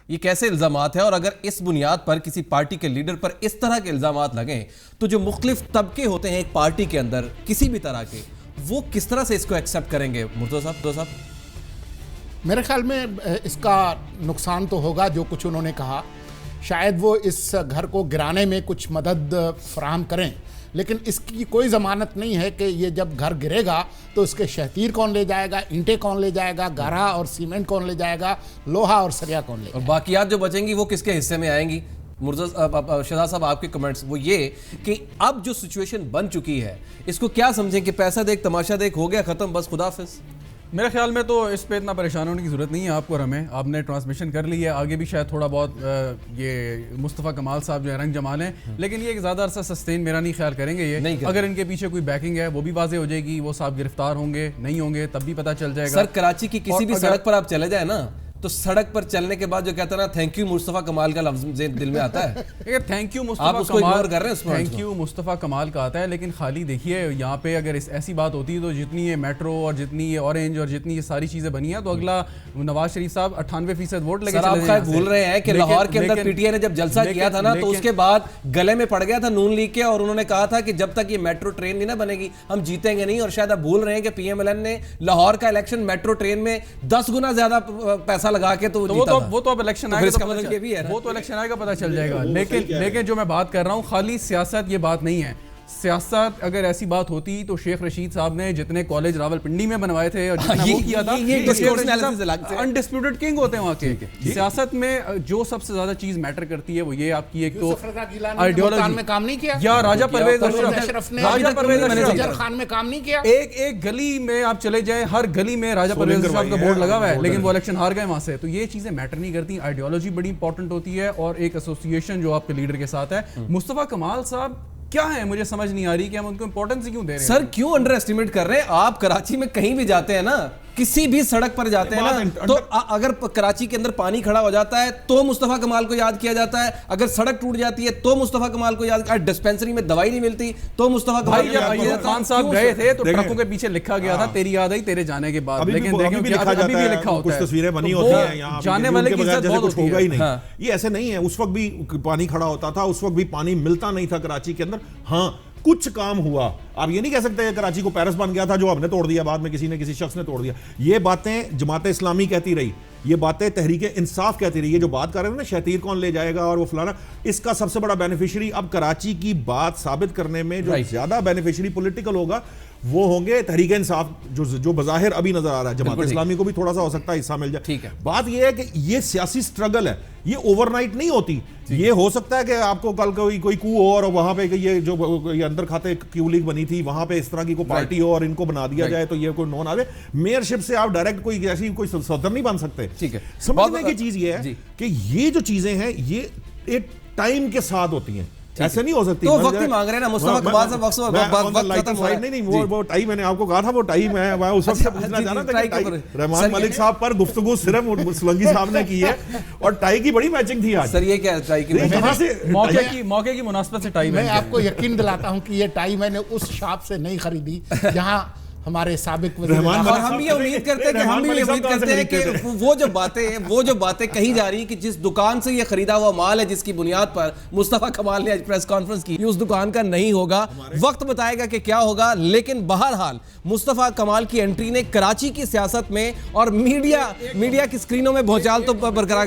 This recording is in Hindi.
ये कैसे इल्जामात है, और अगर इस बुनियाद पर किसी पार्टी के लीडर पर इस तरह के इल्जामात लगें तो जो मुख्तलिफ तबके होते हैं एक पार्टी के अंदर किसी भी तरह के, वो किस तरह से इसको एक्सेप्ट करेंगे? मुर्तज़ा साहब, मेरे ख्याल में इसका नुकसान तो होगा जो कुछ उन्होंने कहा। शायद वो इस घर को गिराने में कुछ मदद फराहम करें, लेकिन इसकी कोई ज़मानत नहीं है कि ये जब घर गिरेगा तो इसके शहतीर कौन ले जाएगा, ईंटें कौन ले जाएगा, गारा और सीमेंट कौन ले जाएगा, लोहा और सरिया कौन ले जाएगा, और बाकियात जो बचेंगी वो किसके हिस्से में आएंगी? शहजाद साहब, आपके कमेंट्स वो ये कि अब जो सिचुएशन बन चुकी है इसको क्या समझें कि पैसा देख तमाशा देख, हो गया खत्म, बस खुदाफिज? मेरे ख्याल में तो इस पे इतना परेशान होने की ज़रूरत नहीं है आपको और हमें। आपने ट्रांसमिशन कर ली है, आगे भी शायद थोड़ा बहुत ये मुस्तफ़ा कमाल साहब जो है रंग जमा लें, लेकिन ये एक ज़्यादा अरसा सस्टेन मेरा नहीं ख्याल करेंगे ये। नहीं अगर इनके पीछे कोई बैकिंग है वो भी वाज़ेह हो जाएगी, वो साहब गिरफ्तार होंगे नहीं होंगे तब भी पता चल जाएगा। सर, कराची की किसी भी सड़क पर आप चले जाए ना, तो सड़क पर चलने के बाद जो कहता है ना थैंक यू मुस्तफ़ा कमाल का लफ्ज़ दिल में आता है। थैंक यू मुस्तफ़ा कमाल कर रहे हैं, थैंक यू मुस्तफ़ा कमाल का आता है, लेकिन खाली देखिए यहाँ पे अगर ऐसी बात होती तो जितनी ये मेट्रो और जितनी ये ऑरेंज और जितनी ये सारी चीजें बनी है तो अगला नवाज शरीफ साहब 98% वोट लेके आप शायद भूल रहे हैं कि लाहौर के अंदर पीटीआई ने जब जलसा किया था ना, तो उसके बाद गले में पड़ गया था नून लीग के, और उन्होंने कहा था कि जब तक ये मेट्रो ट्रेन नहीं ना बनेगी हम जीतेंगे नहीं। और शायद आप भूल रहे हैं कि पीएमएलएन ने लाहौर का इलेक्शन मेट्रो ट्रेन में 10 गुना ज्यादा पैसा लगा के तो वो तो अब इलेक्शन आएगा तो वो तो इलेक्शन आएगा पता चल जाएगा। लेकिन जो मैं बात कर रहा हूँ खाली सियासत ये बात नहीं है। सियासत अगर ऐसी बात होती तो शेख रशीद साहब ने जितने कॉलेज रावलपिंडी में बनवाए थे और जितना वो किया था, अनडिस्प्यूटेड किंग होते हैं वहाँ के। सियासत में जो सबसे ज्यादा चीज मैटर करती है वो ये आपकी एक तो आइडियोलॉजी में काम नहीं किया, या राजा परवेज अशरफ ने खान में काम नहीं किया। एक गली में आप चले जाए, हर गली में राजा परवेज अशरफ का बोर्ड लगा हुआ है, लेकिन वो इलेक्शन हार गए वहां से। तो ये चीजें मैटर नहीं करती, आइडियोलॉजी बड़ी इंपॉर्टेंट होती है और एक एसोसिएशन जो आपके लीडर के साथ है। मुस्तफा कमाल साहब क्या है, मुझे समझ नहीं आ रही कि हम उनको इंपॉर्टेंस क्यों दे रहे हैं। सर, क्यों अंडर एस्टिमेट कर रहे हैं? आप कराची में कहीं भी जाते हैं ना, किसी भी सड़क पर जाते हैं ना, तो अगर कराची के अंदर पानी खड़ा हो जाता है तो मुस्तफा कमाल को याद किया जाता है, अगर सड़क टूट जाती है तो मुस्तफा कमाल को याद, डिस्पेंसरी में दवाई नहीं मिलती तो मुस्तफा कमाल। जब खान साहब गए थे तो ट्रकों के पीछे लिखा गया था तेरी याद आई तेरे जाने के बाद, लेकिन अभी भी लिखा होता है, कुछ तस्वीरें बनी होती हैं यहाँ, जाने वाले की इज्जत बहुत कुछ होगा ही नहीं। ये ऐसे नहीं है, उस वक्त भी पानी खड़ा होता था, उस वक्त भी पानी मिलता नहीं था कराची के अंदर। हाँ, कुछ काम हुआ। आप ये नहीं कह सकते कराची को पेरिस बन गया था जो हमने तोड़ दिया, बाद में किसी ने किसी शख्स ने तोड़ दिया। ये बातें जमात इस्लामी कहती रही, ये बातें तहरीक इंसाफ कहती रही। ये जो बात कर रहे हैं ना शहतीर कौन ले जाएगा और वो फलाना, इसका सबसे बड़ा बेनिफिशियरी अब कराची की बात साबित करने में जो ज्यादा बेनिफिशियरी पॉलिटिकल होगा वो होंगे तहरीक इंसाफ, जो बज़ाहिर अभी नजर आ रहा है। जमात इस्लामी को भी थोड़ा सा हो सकता है हिस्सा मिल जाए। ठीक है, बात ये है कि ये सियासी स्ट्रगल है, ये ओवरनाइट नहीं होती। ये हो सकता है कि आपको कल कोई कू हो और वहां पे ये जो ये अंदर खाते क्यू लीग बनी थी वहां पे इस तरह की कोई पार्टी हो और इनको बना दिया जाए तो ये कोई नॉन आ जाए। मेयरशिप से आप डायरेक्ट कोई ऐसी कोई सदर नहीं बन सकते। ठीक है, समझने की चीज ये है कि ये जो चीजें हैं ये एक टाइम के साथ होती हैं, ऐसे नहीं हो सकती। तो वक्त ही मांग रहे हैं ना मुस्तफा कमाल साहब, वक्त खत्म हो रहा है। नहीं, वो टाइम मैंने आपको कहा था, वो टाइम है, मैं उस वक्त से पूछना चाह रहा था कि रहमान मलिक साहब पर गुफ्तगू सिर्फ सुलंगी साहब ने की है और टाई की बड़ी मैचिंग थी आज। सर, ये क्या टाई की मौके की मुनासबत से टाई? मैं आपको यकीन दिलाता हूं कि ये टाई मैंने उस शॉप से नहीं खरीदी जहां हमारे साबिक हम ये उम्मीद करते हैं कि वो जो बातें कही जा रही है कि जिस दुकान से ये खरीदा हुआ माल है जिसकी बुनियाद पर मुस्तफा कमाल ने आज प्रेस कॉन्फ्रेंस की, उस दुकान का नहीं होगा। वक्त बताएगा कि क्या होगा, लेकिन बहरहाल मुस्तफा कमाल की एंट्री ने कराची की सियासत में और मीडिया की स्क्रीनों में भूचाल तो बरकरार